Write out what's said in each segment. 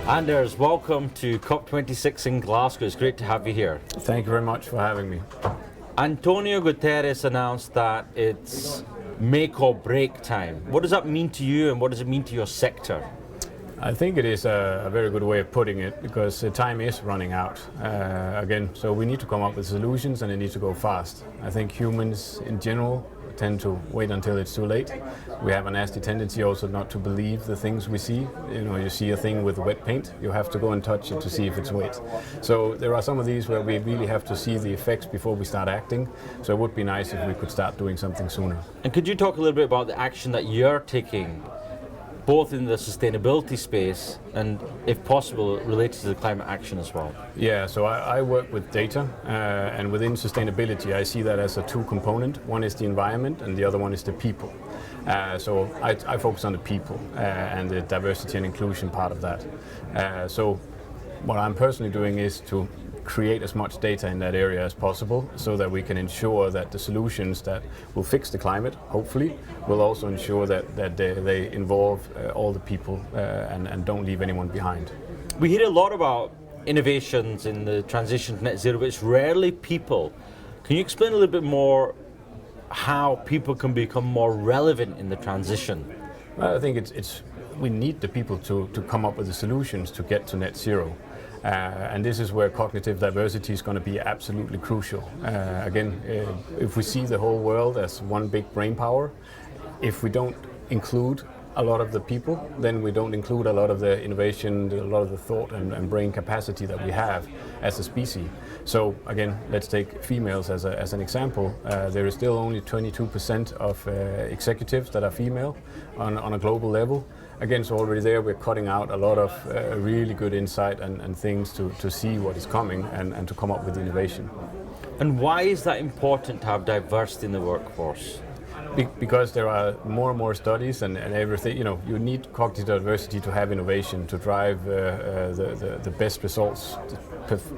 Anders, welcome to CoP26 in Glasgow. It's great to have you here. Thank you very much for having me. Antonio Guterres announced that it's make or break time. What does that mean to you and what does it mean to your sector? I think it is a very good way of putting it because the time is running out again. So we need to come up with solutions and it needs to go fast. I think humans in general tend to wait until it's too late. We have a nasty tendency also not to believe the things we see. You know, you see a thing with wet paint, you have to go and touch it to see if it's wet. So there are some of these where we really have to see the effects before we start acting. So it would be nice if we could start doing something sooner. And could you talk a little bit about the action that you're taking, both in the sustainability space and, if possible, related to the climate action as well? Yeah, so I work with data and within sustainability I see that as a two component. One is the environment and the other one is the people. So I focus on the people and the diversity and inclusion part of that. So what I'm personally doing is to create as much data in that area as possible so that we can ensure that the solutions that will fix the climate, hopefully, will also ensure that they involve all the people and don't leave anyone behind. We hear a lot about innovations in the transition to net zero, but it's rarely people. Can you explain a little bit more how people can become more relevant in the transition? Well, I think we need the people to come up with the solutions to get to net zero. And this is where cognitive diversity is going to be absolutely crucial. Again, if we see the whole world as one big brain power, if we don't include a lot of the people, then we don't include a lot of the innovation, a lot of the thought and brain capacity that we have as a species. So again, let's take females as an example. There is still only 22% of executives that are female on a global level. Again, so already there we're cutting out a lot of really good insight and things to see what is coming and to come up with innovation. And why is that important to have diversity in the workforce? Because there are more and more studies and everything, you know, you need cognitive diversity to have innovation, to drive the best results.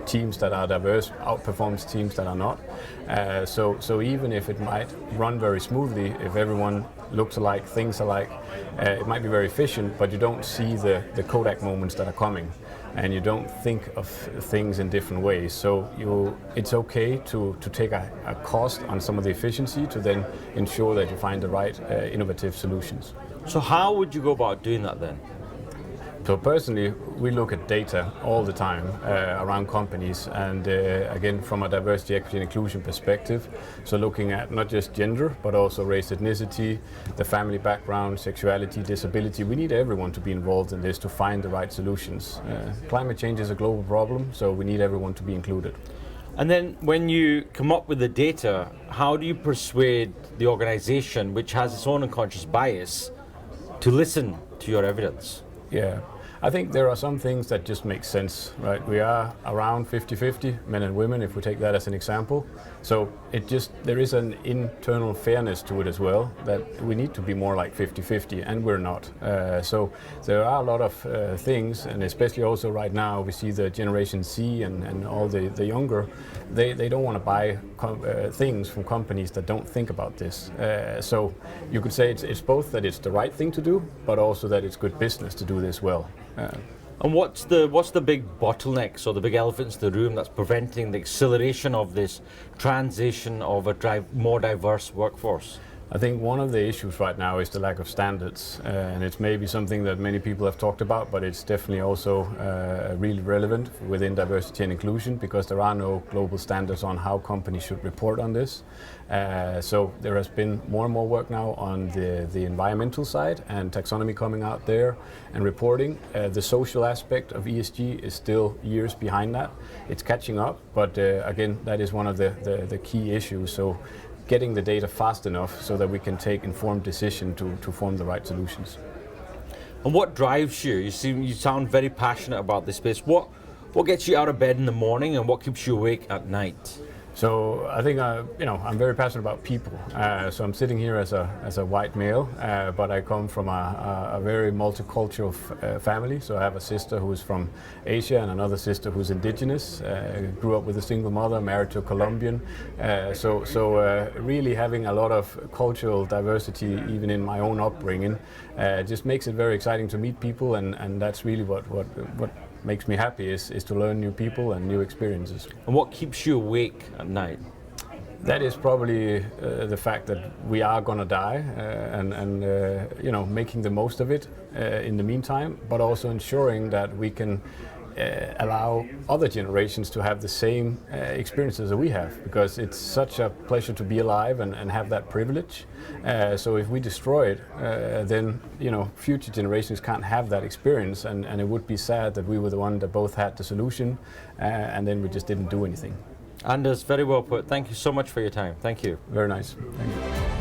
Teams that are diverse outperforms teams that are not. So even if it might run very smoothly, if everyone looks alike, thinks alike, it might be very efficient, but you don't see the Kodak moments that are coming. And you don't think of things in different ways. So it's okay to take a cost on some of the efficiency to then ensure that you find the right innovative solutions. So how would you go about doing that then? So personally, we look at data all the time around companies and again from a diversity, equity and inclusion perspective. So looking at not just gender, but also race, ethnicity, the family background, sexuality, disability. We need everyone to be involved in this to find the right solutions. Climate change is a global problem, so we need everyone to be included. And then when you come up with the data, how do you persuade the organization, which has its own unconscious bias, to listen to your evidence? Yeah. I think there are some things that just make sense, right? We are around 50-50, men and women, if we take that as an example. So there is an internal fairness to it as well, that we need to be more like 50-50, and we're not. So there are a lot of things, and especially also right now, we see the Generation Z and all the younger, they don't want to buy things from companies that don't think about this. So you could say it's both that it's the right thing to do, but also that it's good business to do this well. And what's the big bottleneck, or the big elephants in the room that's preventing the acceleration of this transition of a more diverse workforce? I think one of the issues right now is the lack of standards, and it's maybe something that many people have talked about, but it's definitely also really relevant within diversity and inclusion because there are no global standards on how companies should report on this. So there has been more and more work now on the environmental side and taxonomy coming out there and reporting. The social aspect of ESG is still years behind that. It's catching up, but again, that is one of the key issues. So getting the data fast enough so that we can take informed decision to form the right solutions. And what drives you? You sound very passionate about this space. What gets you out of bed in the morning and what keeps you awake at night? So I think I'm very passionate about people. So I'm sitting here as a white male, but I come from a very multicultural family. So I have a sister who's from Asia and another sister who's indigenous. Grew up with a single mother, married to a Colombian. So really having a lot of cultural diversity even in my own upbringing just makes it very exciting to meet people, and that's really what makes me happy is to learn new people and new experiences. And what keeps you awake at night? That is probably the fact that we are going to die, and making the most of it in the meantime, but also ensuring that we can allow other generations to have the same experiences that we have, because it's such a pleasure to be alive and have that privilege. So if we destroy it, then future generations can't have that experience, and it would be sad that we were the one that both had the solution and then we just didn't do anything. Anders, very well put. Thank you so much for your time. Thank you. Very nice. Thank you.